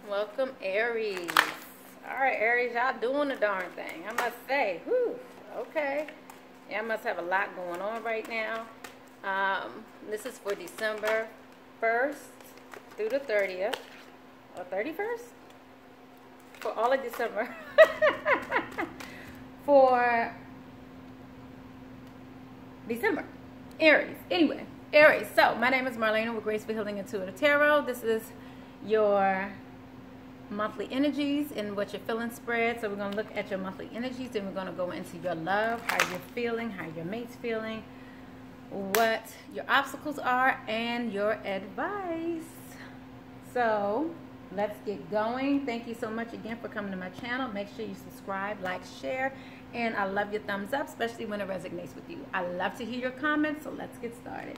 Welcome, Aries. All right, Aries, y'all doing the darn thing, I must say. Whew, okay. Y'all must have a lot going on right now. This is for December 1st through the 30th. Or 31st? For all of December. For December. Aries. Anyway, Aries. So, my name is Marlena with Graceful Healing Intuitive Tarot. This is your monthly energies and what you're feeling spread. So we're going to look at your monthly energies, and we're going to go into your love, how you're feeling, how your mate's feeling, what your obstacles are, and your advice. So let's get going. Thank you so much again for coming to my channel. Make sure you subscribe, like, share, and I love your thumbs up, especially when it resonates with you. I love to hear your comments, so let's get started.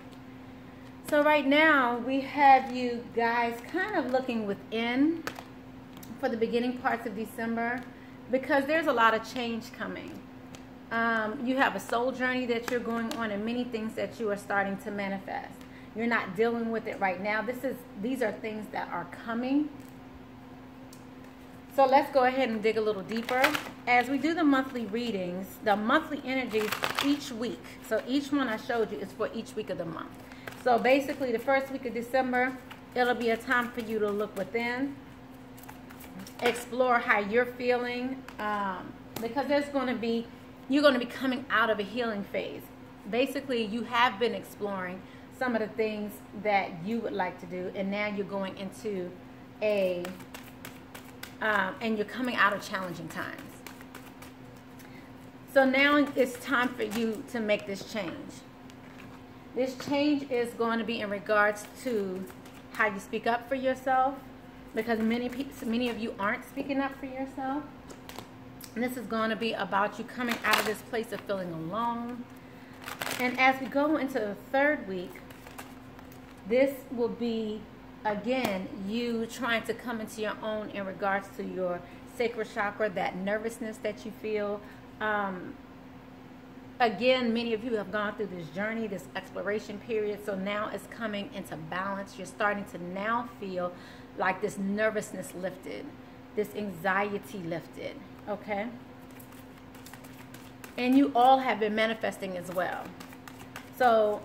So right now we have you guys kind of looking within for the beginning parts of December, because there's a lot of change coming. You have a soul journey that you're going on, and many things that you are starting to manifest. You're not dealing with it right now. These are things that are coming. So let's go ahead and dig a little deeper. As we do the monthly readings, the monthly energies each week. So each one I showed you is for each week of the month. So basically the first week of December, it'll be a time for you to look within, explore how you're feeling, because you're going to be coming out of a healing phase. Basically, you have been exploring some of the things that you would like to do, and now you're going into and you're coming out of challenging times. So now it's time for you to make this change. This change is going to be in regards to how you speak up for yourself, because many of you aren't speaking up for yourself. And this is going to be about you coming out of this place of feeling alone. And as we go into the third week, this will be, again, you trying to come into your own in regards to your sacral chakra, that nervousness that you feel. Again, many of you have gone through this journey, this exploration period, so now it's coming into balance. You're starting to now feel like this nervousness lifted, this anxiety lifted, okay? And you all have been manifesting as well. So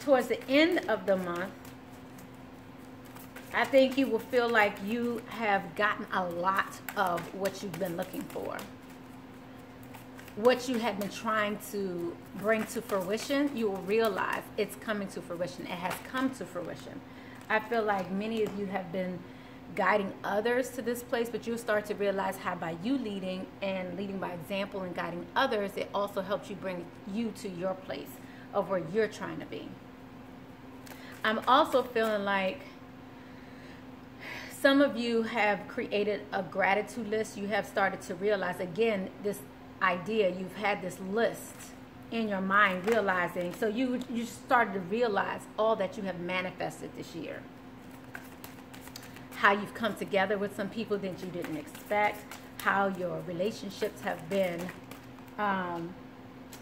towards the end of the month, I think you will feel like you have gotten a lot of what you've been looking for. What you had been trying to bring to fruition, you will realize it's coming to fruition. It has come to fruition. I feel like many of you have been guiding others to this place, but you'll start to realize how by you leading and leading by example and guiding others, it also helps you bring you to your place of where you're trying to be. I'm also feeling like some of you have created a gratitude list. You have started to realize, again, this idea, you've had this list in your mind, realizing, so you started to realize all that you have manifested this year, how you've come together with some people that you didn't expect, how your relationships have been at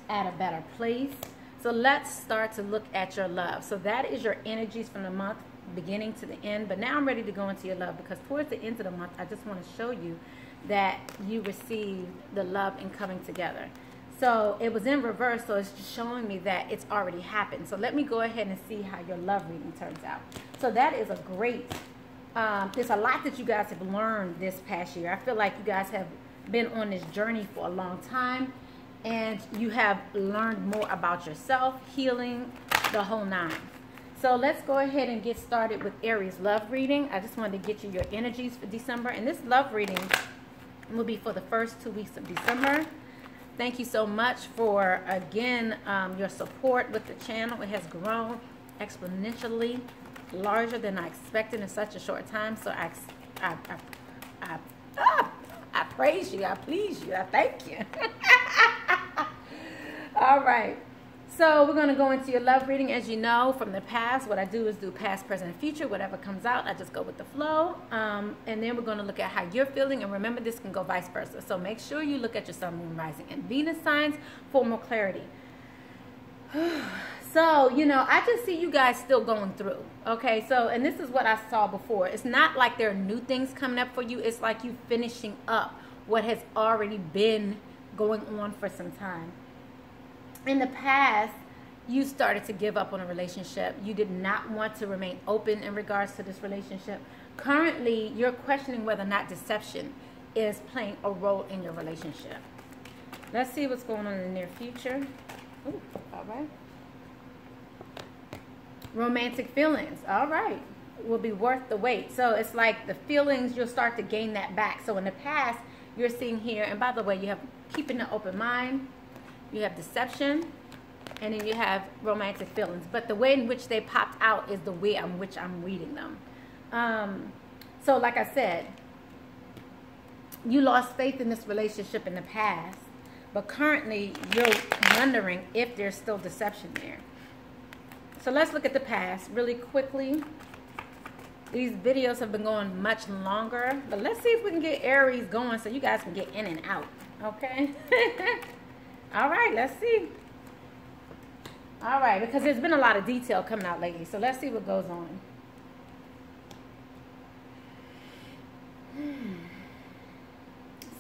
a better place. So let's start to look at your love. So that is your energies from the month beginning to the end. But now I'm ready to go into your love, because towards the end of the month, I just want to show you that you received the love and coming together. So it was in reverse, so it's just showing me that it's already happened. So let me go ahead and see how your love reading turns out. So that is a great, there's a lot that you guys have learned this past year. I feel like you guys have been on this journey for a long time, and you have learned more about yourself, healing, the whole nine. So let's go ahead and get started with Aries love reading. I just wanted to get you your energies for December, and this love reading will be for the first 2 weeks of December. Thank you so much for, again, your support with the channel. It has grown exponentially larger than I expected in such a short time. So I praise you, I please you, I thank you. All right. So we're going to go into your love reading. As you know from the past, what I do is do past, present, and future. Whatever comes out, I just go with the flow. And then we're going to look at how you're feeling. And remember, this can go vice versa. So make sure you look at your sun, moon, rising, and Venus signs for more clarity. So, you know, I just see you guys still going through. Okay, so, and this is what I saw before. It's not like there are new things coming up for you. It's like you finishing up what has already been going on for some time. In the past, you started to give up on a relationship. You did not want to remain open in regards to this relationship. Currently, you're questioning whether or not deception is playing a role in your relationship. Let's see what's going on in the near future. Ooh, all right. Romantic feelings, all right, will be worth the wait. So it's like the feelings, you'll start to gain that back. So in the past, you're seeing here, and by the way, you have keeping an open mind, you have deception, and then you have romantic feelings. But the way in which they popped out is the way in which I'm reading them. So like I said, you lost faith in this relationship in the past, but currently you're wondering if there's still deception there. So let's look at the past really quickly. These videos have been going much longer, but let's see if we can get Aries going so you guys can get in and out, okay? All right, let's see. All right, because there's been a lot of detail coming out lately, so let's see what goes on.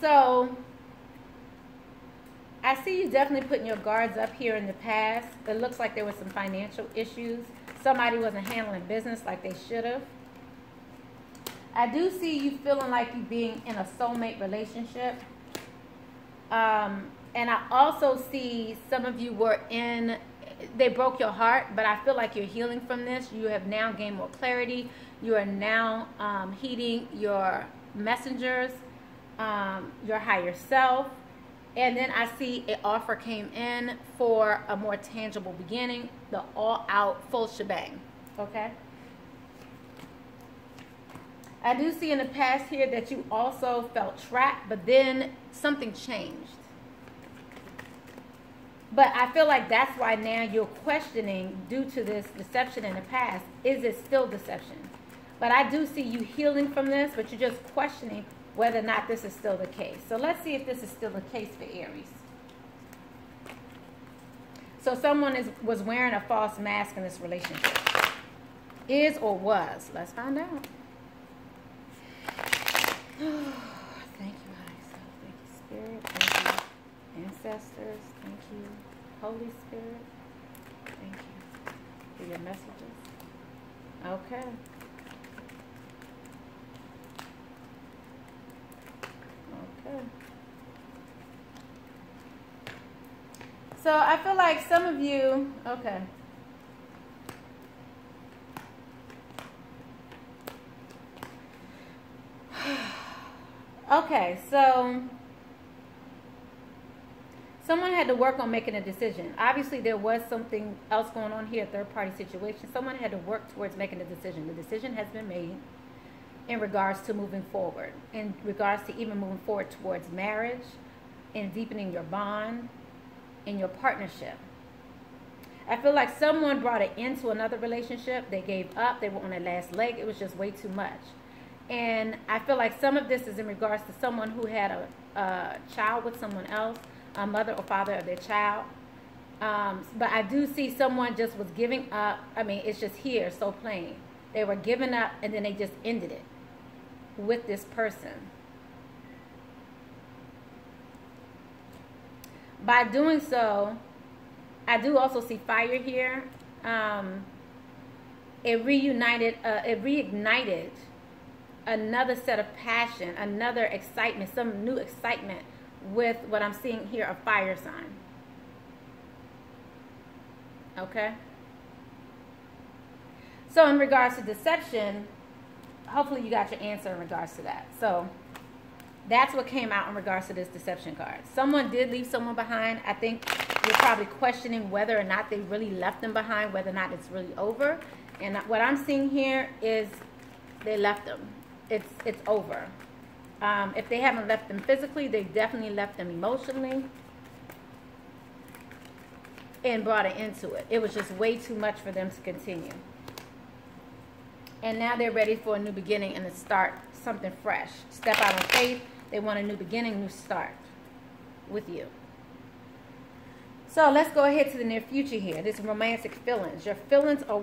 So I see you definitely putting your guards up here in the past. It looks like there were some financial issues. Somebody wasn't handling business like they should have. I do see you feeling like you being in a soulmate relationship. And I also see some of you were in, they broke your heart, but I feel like you're healing from this. You have now gained more clarity. You are now heeding your messengers, your higher self. And then I see an offer came in for a more tangible beginning, the all-out full shebang, okay? I do see in the past here that you also felt trapped, but then something changed. But I feel like that's why now you're questioning, due to this deception in the past, is it still deception? But I do see you healing from this, but you're just questioning whether or not this is still the case. So let's see if this is still the case for Aries. So someone was wearing a false mask in this relationship. Is or was? Let's find out. Thank you, higher self. Thank you, Spirit. Thank you, ancestors. Thank you, Holy Spirit. Thank you for your messages. Okay. Okay. So I feel like some of you, okay. Okay, so someone had to work on making a decision. Obviously, there was something else going on here, a third-party situation. Someone had to work towards making a decision. The decision has been made in regards to moving forward, in regards to even moving forward towards marriage and deepening your bond in your partnership. I feel like someone brought it into another relationship. They gave up. They were on their last leg. It was just way too much. And I feel like some of this is in regards to someone who had a child with someone else, a mother or father of their child. But I do see someone just was giving up. I mean, it's just here, so plain. They were giving up, and then they just ended it with this person. By doing so, I do also see fire here. It reignited another set of passion, another excitement, some new excitement with what I'm seeing here, a fire sign. Okay? So in regards to deception, hopefully you got your answer in regards to that. So that's what came out in regards to this deception card. Someone did leave someone behind. I think you're probably questioning whether or not they really left them behind, whether or not it's really over. And what I'm seeing here is they left them. It's over. If they haven't left them physically, they've definitely left them emotionally and brought it into it. It was just way too much for them to continue. And now they're ready for a new beginning and to start something fresh. Step out on faith. They want a new beginning, new start with you. So let's go ahead to the near future here. This romantic feelings. Your feelings are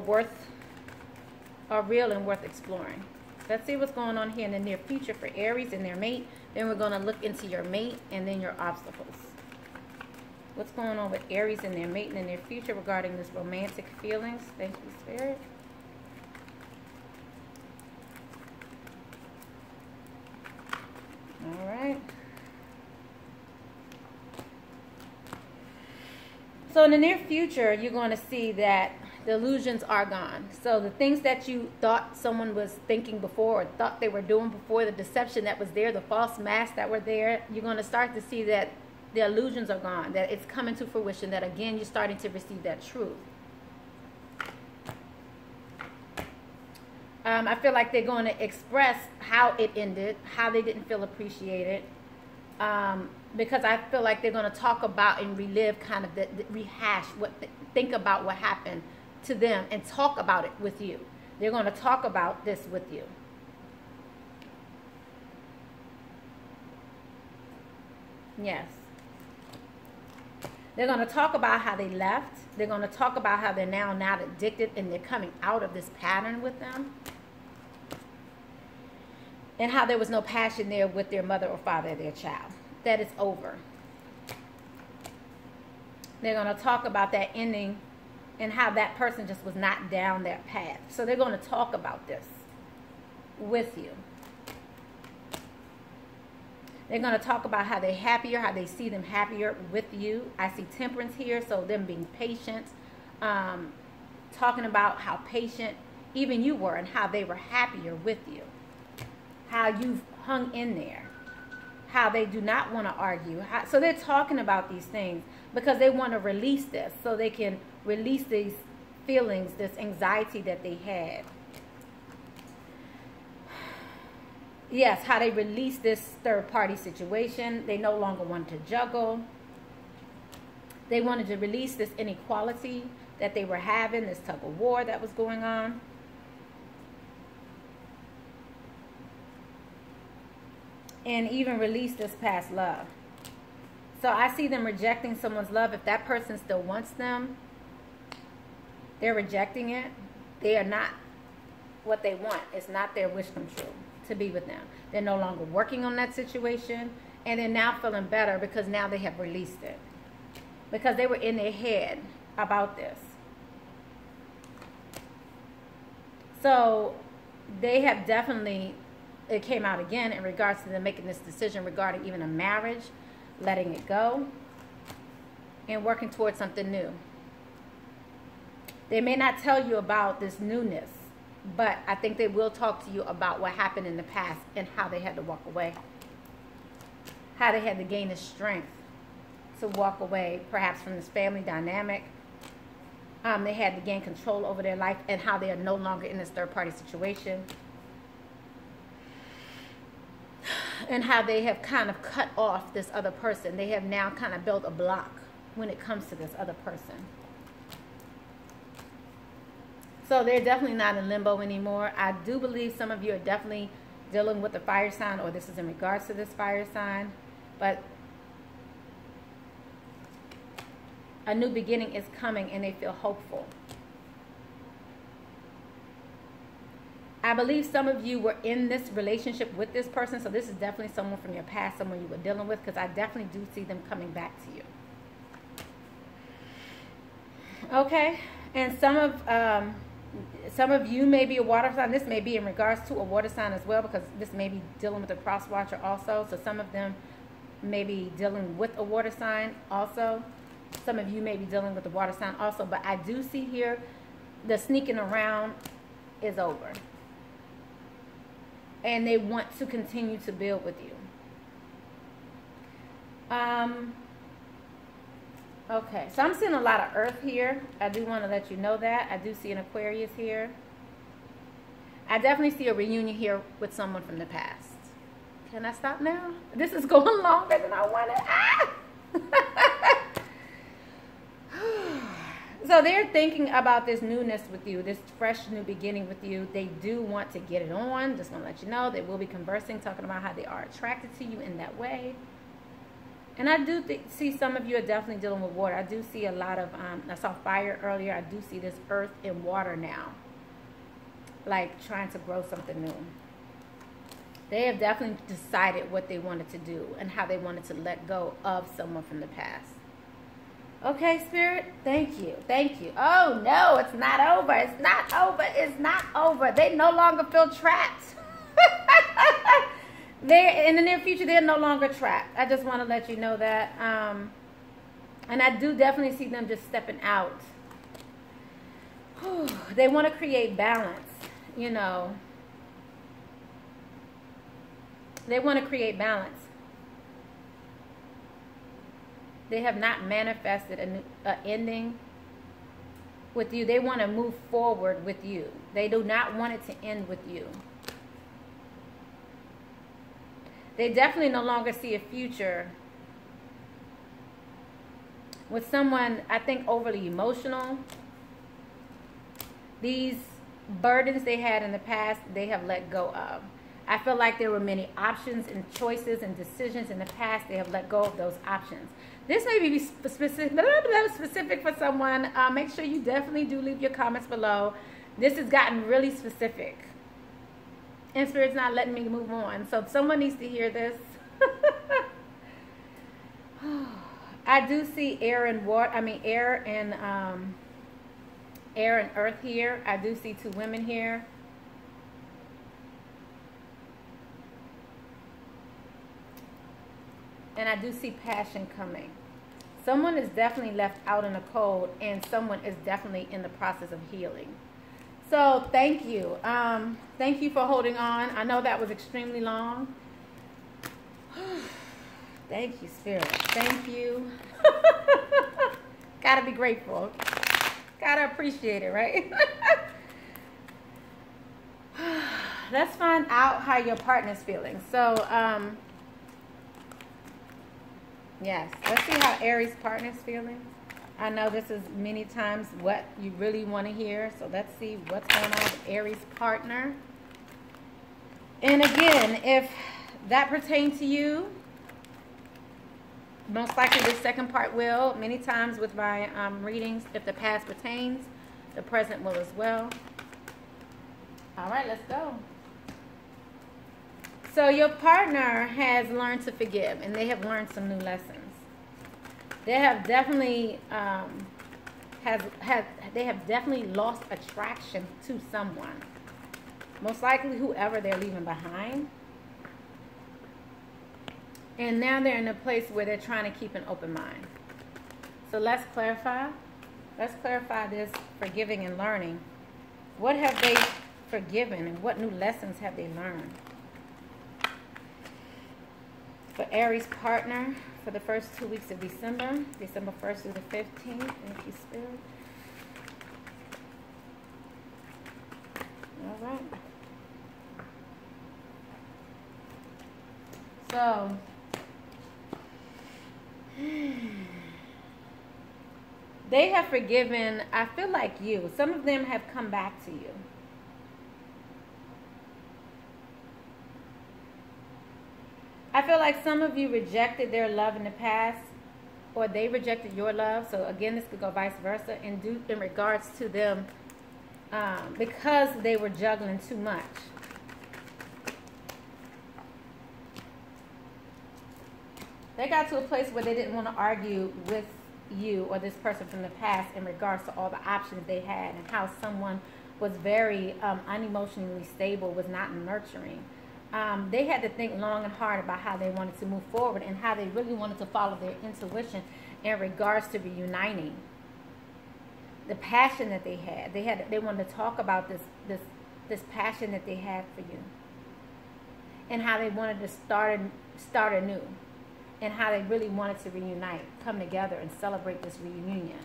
real and worth exploring. Let's see what's going on here in the near future for Aries and their mate. Then we're going to look into your mate and then your obstacles. What's going on with Aries and their mate in the near future regarding this romantic feelings? Thank you, Spirit. All right. So in the near future, you're going to see that the illusions are gone. So the things that you thought someone was thinking before or thought they were doing before, the deception that was there, the false masks that were there, you're going to start to see that the illusions are gone, that it's coming to fruition, that again, you're starting to receive that truth. I feel like they're going to express how it ended, how they didn't feel appreciated, because I feel like they're going to talk about and relive kind of the rehash, think about what happened to them and talk about it with you. They're going to talk about this with you. Yes. They're going to talk about how they left. They're going to talk about how they're now not addicted and they're coming out of this pattern with them. And how there was no passion there with their mother or father, their child. That it's over. They're going to talk about that ending and how that person just was not down that path. So they're going to talk about this with you. They're going to talk about how they're happier, how they see them happier with you. I see temperance here, so them being patient. Talking about how patient even you were and how they were happier with you. How you've hung in there. How they do not want to argue. So they're talking about these things because they want to release this. So they can release these feelings, this anxiety that they had. Yes, how they release this third-party situation. They no longer want to juggle. They wanted to release this inequality that they were having, this tug of war that was going on. And even release this past love. So I see them rejecting someone's love. If that person still wants them, they're rejecting it. They are not what they want. It's not their wish come true to be with them. They're no longer working on that situation. And they're now feeling better because now they have released it. Because they were in their head about this. So they have definitely, it came out again in regards to them making this decision regarding even a marriage, letting it go, and working towards something new. They may not tell you about this newness, but I think they will talk to you about what happened in the past and how they had to walk away. How they had to gain the strength to walk away, perhaps from this family dynamic. They had to gain control over their life and how they are no longer in this third-party situation. And how they have kind of cut off this other person. They have now kind of built a block when it comes to this other person. So they're definitely not in limbo anymore. I do believe some of you are definitely dealing with the fire sign, or this is in regards to this fire sign. But a new beginning is coming and they feel hopeful. I believe some of you were in this relationship with this person. So this is definitely someone from your past, someone you were dealing with, because I definitely do see them coming back to you. Okay. And some of you may be a water sign. This may be in regards to a water sign as well, because this may be dealing with a cross watcher also. So some of them may be dealing with a water sign also. Some of you may be dealing with the water sign also. But I do see here the sneaking around is over. And they want to continue to build with you. Okay, so I'm seeing a lot of earth here. I do want to let you know that. I do see an Aquarius here. I definitely see a reunion here with someone from the past. Can I stop now? This is going longer than I wanted. Ah! So they're thinking about this newness with you, this fresh new beginning with you. They do want to get it on. Just want to let you know they will be conversing, talking about how they are attracted to you in that way. And I do see some of you are definitely dealing with water. I do see a lot of, I saw fire earlier. I do see this earth and water now. Like trying to grow something new. They have definitely decided what they wanted to do and how they wanted to let go of someone from the past. Okay, Spirit, thank you. Thank you. Oh, no, it's not over. It's not over. It's not over. They no longer feel trapped. In the near future, they're no longer trapped. I just want to let you know that. And I do definitely see them just stepping out. They want to create balance, you know. They want to create balance. They have not manifested an ending with you. They want to move forward with you. They do not want it to end with you. They definitely no longer see a future with someone, I think, overly emotional. These burdens they had in the past, they have let go of. I feel like there were many options and choices and decisions in the past. They have let go of those options. This may be specific for someone. Make sure you definitely do leave your comments below. This has gotten really specific. And Spirit's not letting me move on. So someone needs to hear this. I do see air and water. I mean air and earth here. I do see two women here. And I do see passion coming. Someone is definitely left out in the cold, and someone is definitely in the process of healing. So thank you. Thank you for holding on. I know that was extremely long. Thank you, Spirit. Thank you. Gotta be grateful. Gotta appreciate it, right? Let's find out how your partner's feeling. So, yes, let's see how Aries partner's feeling. I know this is many times what you really want to hear. So let's see what's going on with Aries partner. And again, if that pertains to you, most likely the second part will. Many times with my readings, if the past pertains, the present will as well. All right, let's go. So your partner has learned to forgive, and they have learned some new lessons. They have definitely they have definitely lost attraction to someone. Most likely whoever they're leaving behind. And now they're in a place where they're trying to keep an open mind. So let's clarify. Let's clarify this forgiving and learning. What have they forgiven and what new lessons have they learned? For Aries partner, for the first 2 weeks of December, December 1st through the 15th. Thank you, Spirit. All right. So, they have forgiven, I feel like you. Some of them have come back to you. I feel like some of you rejected their love in the past, or they rejected your love. So again, this could go vice versa. And in regards to them, because they were juggling too much. They got to a place where they didn't want to argue with you or this person from the past in regards to all the options they had and how someone was very unemotionally stable, was not nurturing. They had to think long and hard about how they wanted to move forward and how they really wanted to follow their intuition in regards to reuniting. The passion that they had. They wanted to talk about this passion that they had for you. And how they wanted to start anew. And how they really wanted to reunite, come together and celebrate this reunion.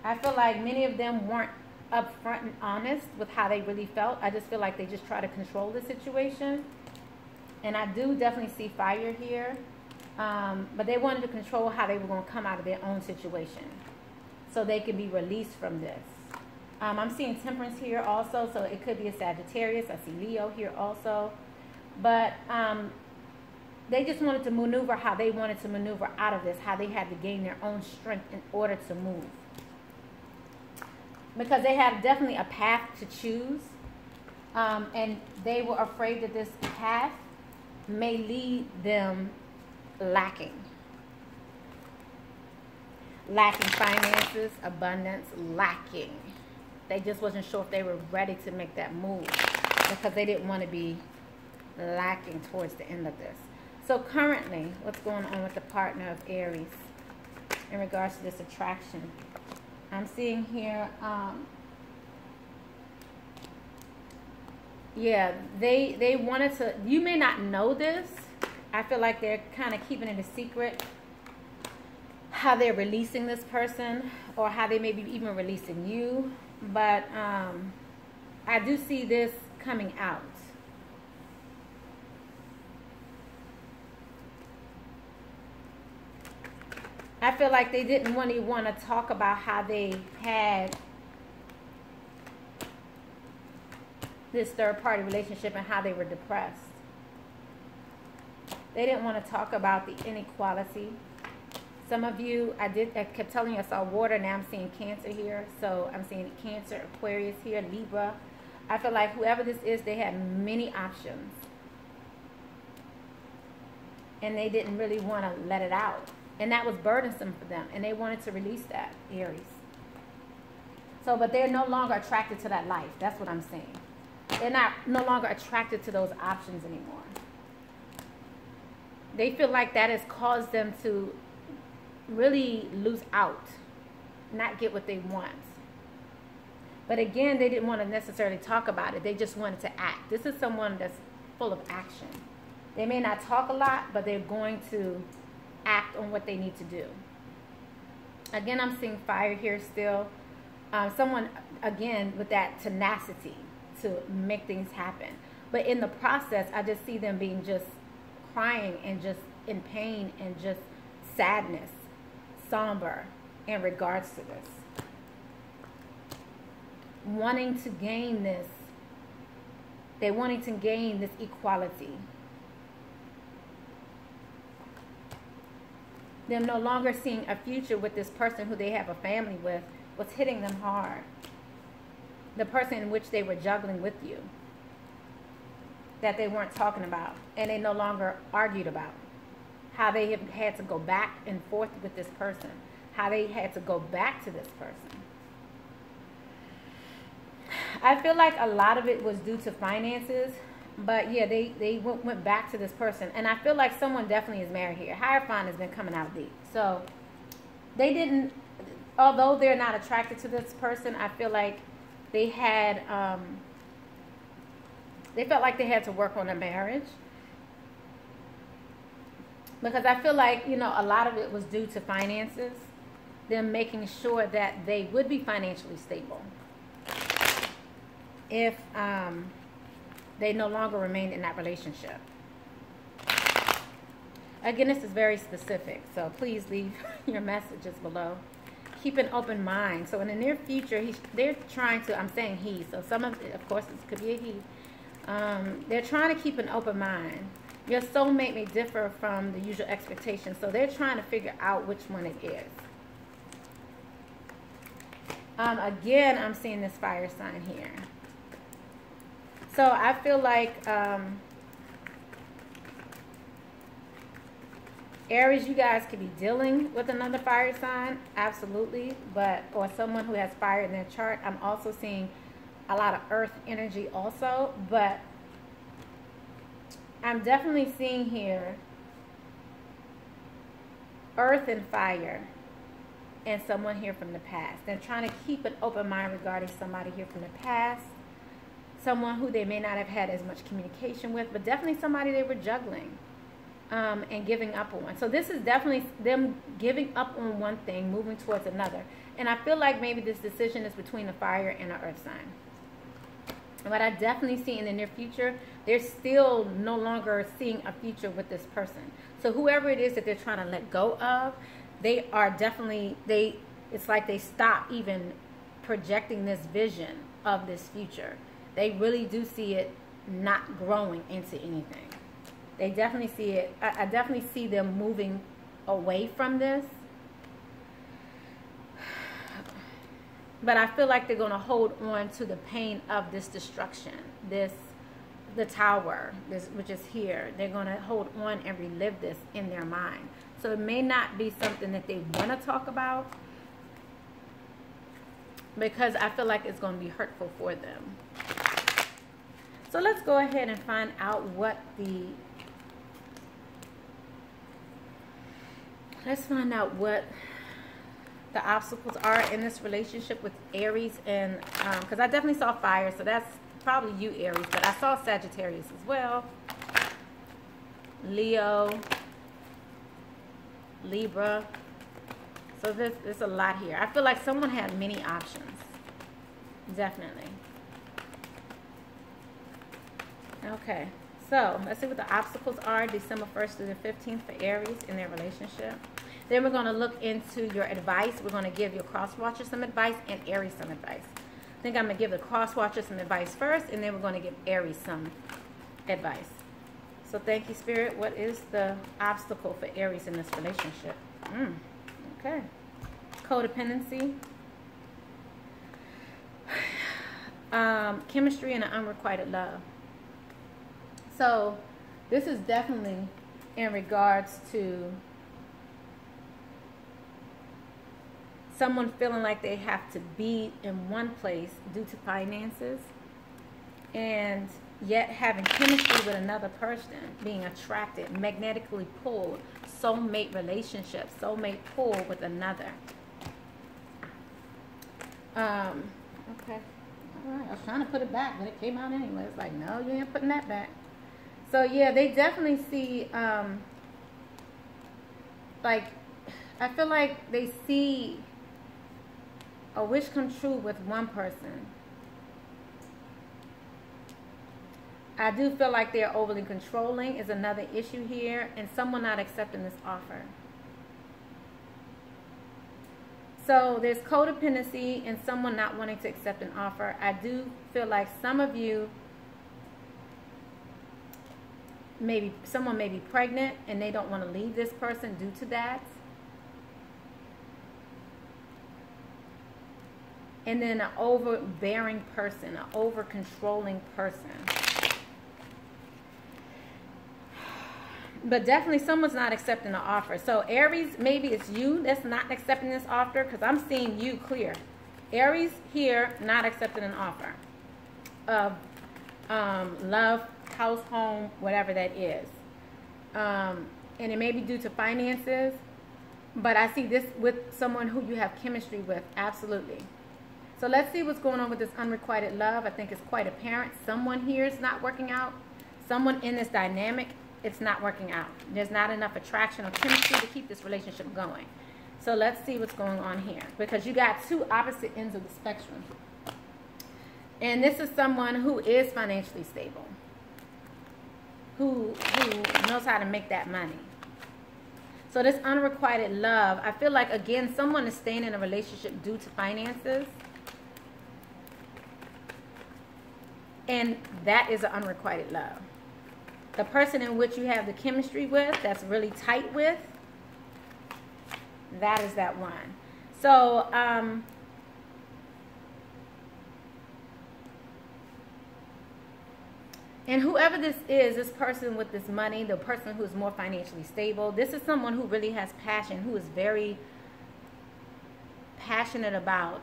I feel like many of them weren't upfront and honest with how they really felt. I just feel like they just try to control the situation. And I do definitely see fire here. But they wanted to control how they were going to come out of their own situation. So they could be released from this. I'm seeing temperance here also. So it could be a Sagittarius. I see Leo here also. But they just wanted to maneuver how they wanted to maneuver out of this, how they had to gain their own strength in order to move. Because they had definitely a path to choose. And they were afraid that this path may lead them lacking. Lacking finances, abundance, lacking. They just wasn't sure if they were ready to make that move because they didn't want to be lacking towards the end of this. So currently, what's going on with the partner of Aries in regards to this attraction? I'm seeing here, yeah, they wanted to, you may not know this. I feel like they're kind of keeping it a secret how they're releasing this person or how they may be even releasing you. But I do see this coming out. I feel like they didn't want to talk about how they had this third-party relationship and how they were depressed. They didn't want to talk about the inequality. Some of you, I kept telling you I saw water, now I'm seeing Cancer here. So I'm seeing Cancer, Aquarius here, Libra. I feel like whoever this is, they had many options. And they didn't really want to let it out. And that was burdensome for them. And they wanted to release that, Aries. So, but they're no longer attracted to that life. That's what I'm saying. They're no longer attracted to those options anymore. They feel like that has caused them to really lose out, not get what they want. But again, they didn't want to necessarily talk about it. They just wanted to act. This is someone that's full of action. They may not talk a lot, but they're going to act on what they need to do. Again, I'm seeing fire here still. Someone, again, with that tenacity to make things happen. But in the process, I just see them being just crying and just in pain and just sadness, somber in regards to this. Wanting to gain this. They're wanting to gain this equality. Them no longer seeing a future with this person who they have a family with was hitting them hard. The person in which they were juggling with you, that they weren't talking about, and they no longer argued about. How they have had to go back and forth with this person. How they had to go back to this person. I feel like a lot of it was due to finances. But yeah, they went back to this person. And I feel like someone definitely is married here. Hierophant has been coming out deep. So they didn't, although they're not attracted to this person, I feel like they had, they felt like they had to work on their marriage. Because I feel like, you know, a lot of it was due to finances. Them making sure that they would be financially stable. If, they no longer remained in that relationship. Again, this is very specific, so please leave your messages below. Keep an open mind. So in the near future, they're trying to, I'm saying he, so some of it, of course, this could be a he. They're trying to keep an open mind. Your soulmate may differ from the usual expectations, so they're trying to figure out which one it is. Again, I'm seeing this fire sign here. So I feel like Aries, you guys could be dealing with another fire sign, absolutely, or someone who has fire in their chart. I'm also seeing a lot of earth energy also, but I'm definitely seeing here earth and fire and someone here from the past. They're trying to keep an open mind regarding somebody here from the past. Someone who they may not have had as much communication with, but definitely somebody they were juggling and giving up on. So this is definitely them giving up on one thing, moving towards another. And I feel like maybe this decision is between a fire and an earth sign. But I definitely see in the near future, they're still no longer seeing a future with this person. So whoever it is that they're trying to let go of, they are definitely, it's like they stop even projecting this vision of this future. They really do see it not growing into anything. They definitely see it. I definitely see them moving away from this. But I feel like they're going to hold on to the pain of this destruction, the tower, which is here. They're going to hold on and relive this in their mind. So it may not be something that they want to talk about, because I feel like it's going to be hurtful for them. So let's go ahead and find out what the obstacles are in this relationship with Aries. And because I definitely saw fire, so that's probably you, Aries, but I saw Sagittarius as well, Leo, Libra. So there's a lot here. I feel like someone had many options. Definitely. Okay, so let's see what the obstacles are December 1st through the 15th for Aries in their relationship. Then we're going to look into your advice. We're going to give your cross watcher some advice and Aries some advice. I think I'm going to give the cross watcher some advice first, and then we're going to give Aries some advice. So thank you, Spirit. What is the obstacle for Aries in this relationship? Okay. Codependency. Chemistry and an unrequited love. So this is definitely in regards to someone feeling like they have to be in one place due to finances, and yet having chemistry with another person, being attracted, magnetically pulled, soulmate relationship, soulmate pull with another. Okay. All right. I was trying to put it back, but it came out anyway. It's like, no, you ain't putting that back. So yeah, they definitely see, like, I feel like they see a wish come true with one person. I do feel like they're overly controlling is another issue here, and someone not accepting this offer. So there's codependency and someone not wanting to accept an offer. I do feel like some of you, someone may be pregnant and they don't want to leave this person due to that. And then an overbearing person, an over-controlling person. But definitely someone's not accepting the offer. So Aries, maybe it's you that's not accepting this offer, because I'm seeing you clear. Aries here, not accepting an offer of love, house, home, whatever that is. And it may be due to finances, but I see this with someone who you have chemistry with, absolutely. So let's see what's going on with this unrequited love. I think it's quite apparent. Someone here is not working out. Someone in this dynamic, it's not working out. There's not enough attraction or chemistry to keep this relationship going. So let's see what's going on here, because you got two opposite ends of the spectrum. And this is someone who is financially stable, who knows how to make that money. So this unrequited love, I feel like, again, someone is staying in a relationship due to finances. And that is an unrequited love. The person in which you have the chemistry with, that's really tight with, that is that one. So, and whoever this is, this person with this money, the person who is more financially stable, this is someone who really has passion, who is very passionate about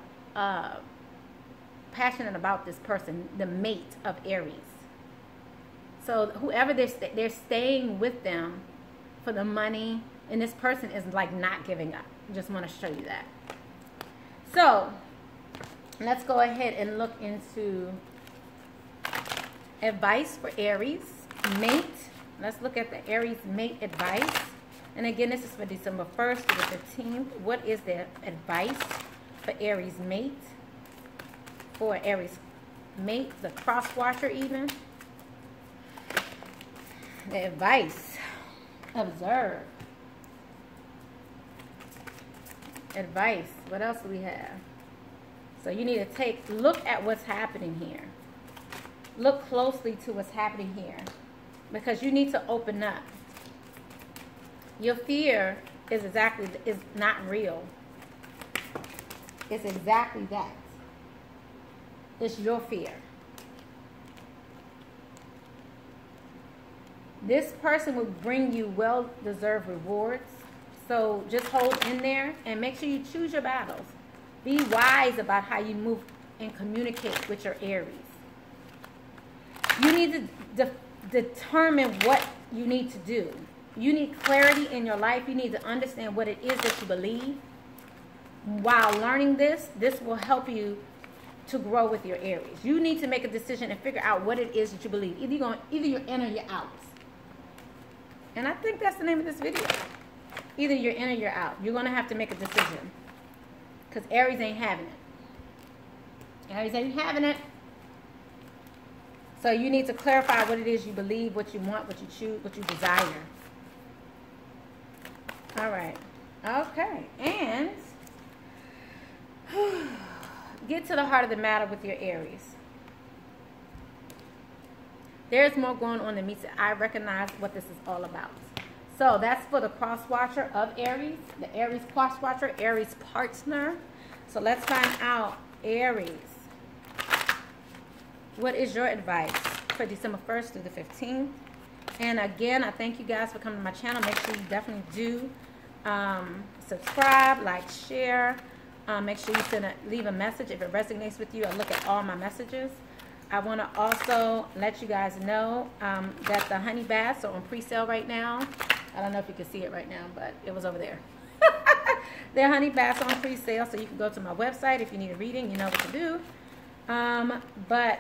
this person, the mate of Aries. So whoever they're staying with them for the money, and this person is like not giving up. Just want to show you that. So let's go ahead and look into advice for Aries mate. Let's look at the Aries mate advice. And again, this is for December 1st to the 15th. What is the advice for Aries mate? For Aries mate, the cross watcher even. The advice, observe. Advice, what else do we have? So you need to look at what's happening here. look closely to what's happening here, because you need to open up. Your fear is not real. It's exactly that. It's your fear. This person will bring you well-deserved rewards. So just hold in there and make sure you choose your battles. Be wise about how you move and communicate with your Aries. You need to determine what you need to do. You need clarity in your life. You need to understand what it is that you believe. While learning this will help you to grow with your Aries. You need to make a decision and figure out what it is that you believe. Either you're in or you're out. And I think that's the name of this video. Either you're in or you're out. You're going to have to make a decision. Because Aries ain't having it. Aries ain't having it. So you need to clarify what it is you believe, what you want, what you choose, what you desire. All right. Okay. And get to the heart of the matter with your Aries. There's more going on than meets the eye. Recognize what this is all about. So that's for the cross watcher of Aries, the Aries cross watcher, Aries partner. So let's find out, Aries, what is your advice for December 1st through the 15th? And again, I thank you guys for coming to my channel. Make sure you definitely do subscribe, like, share. Make sure you leave a message if it resonates with you. I look at all my messages. I want to also let you guys know that the honey baths are on pre-sale right now. I don't know if you can see it right now, but it was over there. They're honey baths on pre-sale, so you can go to my website if you need a reading. You know what to do. But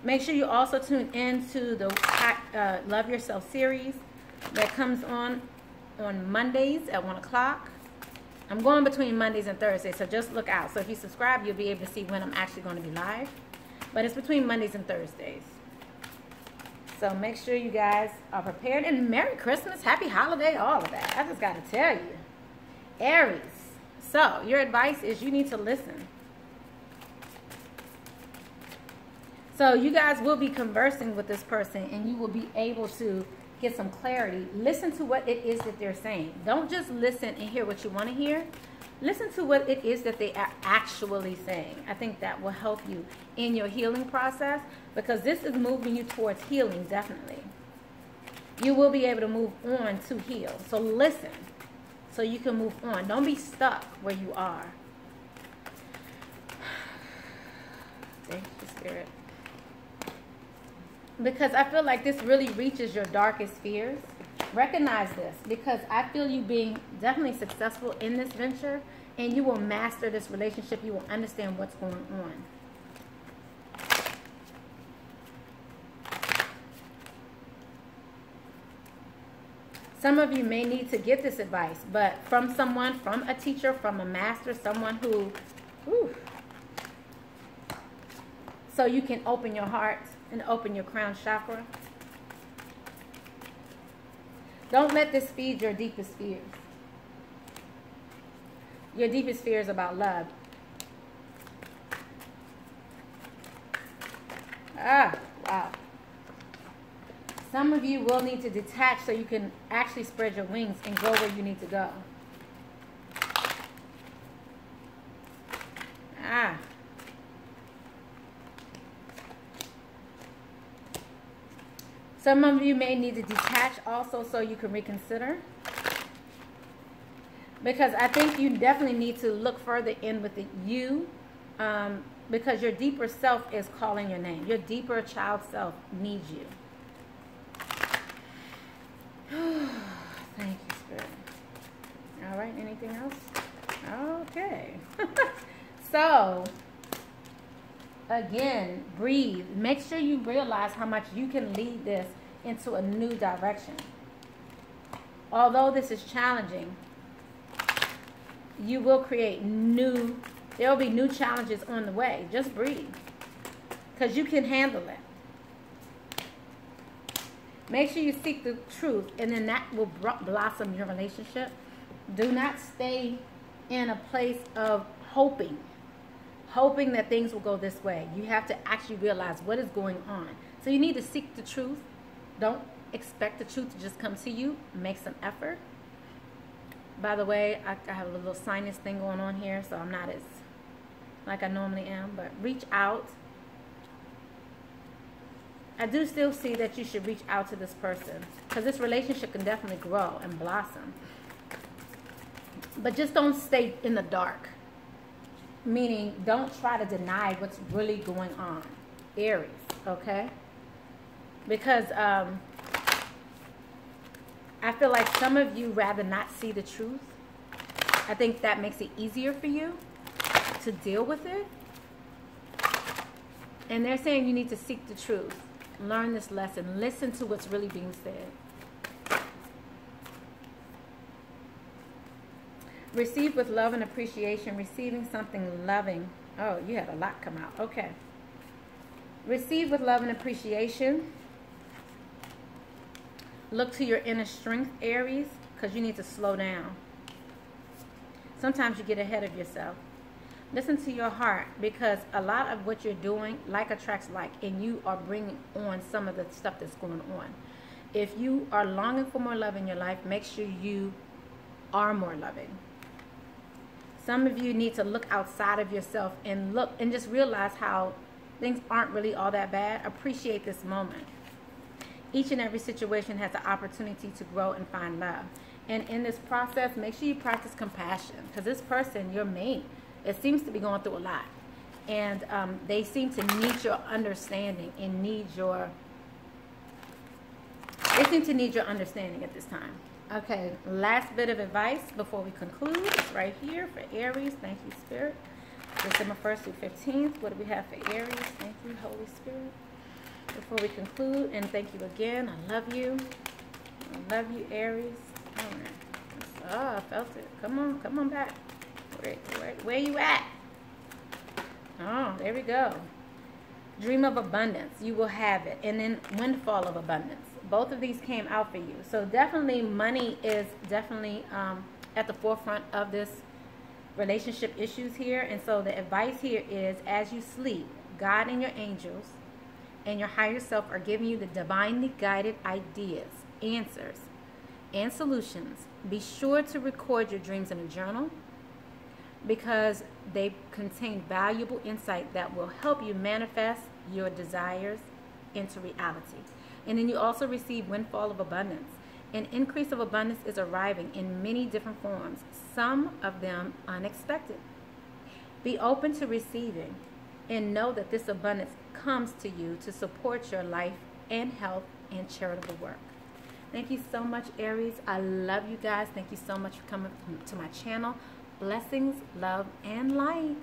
make sure you also tune in to the Love Yourself series that comes on Mondays at 1 o'clock. I'm going between Mondays and Thursdays, so just look out. So if you subscribe, you'll be able to see when I'm actually going to be live. But it's between Mondays and Thursdays. So make sure you guys are prepared. And Merry Christmas, Happy Holiday, all of that. I just got to tell you. Aries. So your advice is you need to listen. So you guys will be conversing with this person and you will be able to get some clarity. Listen to what it is that they're saying. Don't just listen and hear what you want to hear. Listen to what it is that they are actually saying. I think that will help you in your healing process, because this is moving you towards healing, definitely. You will be able to move on to heal. So listen so you can move on. Don't be stuck where you are. Thank you, Spirit. Because I feel like this really reaches your darkest fears. Recognize this, because I feel you being definitely successful in this venture, and you will master this relationship. You will understand what's going on. Some of you may need to get this advice, but from someone, from a teacher, from a master, someone who, so you can open your heart and open your crown chakra. Don't let this feed your deepest fears. Your deepest fear is about love. Wow. Some of you will need to detach so you can actually spread your wings and go where you need to go. Some of you may need to detach also so you can reconsider. Because I think you definitely need to look further in with you. Because your deeper self is calling your name. Your deeper child self needs you. Thank you, Spirit. All right, anything else? Okay. So, again, breathe. Make sure you realize how much you can lead this into a new direction. Although this is challenging, you will create there will be new challenges on the way. Just breathe, because you can handle it. Make sure you seek the truth, and then that will blossom your relationship. Do not stay in a place of hoping hoping that things will go this way. You have to actually realize what is going on. So you need to seek the truth. Don't expect the truth to just come to you. Make some effort. By the way, I have a little sinus thing going on here, so I'm not as like I normally am, but reach out. I do still see that you should reach out to this person, because this relationship can definitely grow and blossom. But just don't stay in the dark. Meaning, don't try to deny what's really going on. Aries, okay? Because I feel like some of you rather not see the truth. I think that makes it easier for you to deal with it. And they're saying you need to seek the truth. Learn this lesson. Listen to what's really being said. Receive with love and appreciation. Receiving something loving. Oh, you had a lot come out. Okay. Receive with love and appreciation. Look to your inner strength, Aries, because you need to slow down. Sometimes you get ahead of yourself. Listen to your heart, because a lot of what you're doing, like attracts like, and you are bringing on some of the stuff that's going on. If you are longing for more love in your life, make sure you are more loving. Some of you need to look outside of yourself and look and just realize how things aren't really all that bad. Appreciate this moment. Each and every situation has the opportunity to grow and find love. And in this process, make sure you practice compassion, because this person, your mate, it seems to be going through a lot. And they seem to need your understanding and need your... They seem to need your understanding at this time. Okay, last bit of advice before we conclude. It's right here for Aries. Thank you, Spirit. December 1st through 15th. What do we have for Aries? Thank you, Holy Spirit. Before we conclude, and thank you again. I love you. I love you, Aries. All right. Oh, I felt it. Come on back. Where you at? Oh, there we go. Dream of abundance. You will have it. And then windfall of abundance. Both of these came out for you. So definitely money is definitely at the forefront of this relationship issues here. And so the advice here is, as you sleep, God and your angels and your higher self are giving you the divinely guided ideas, answers, and solutions. Be sure to record your dreams in a journal, because they contain valuable insight that will help you manifest your desires into reality. And then you also receive windfall of abundance. An increase of abundance is arriving in many different forms, some of them unexpected. Be open to receiving, and know that this abundance comes to you to support your life and health and charitable work. Thank you so much, Aries. I love you guys. Thank you so much for coming to my channel. Blessings, love, and light.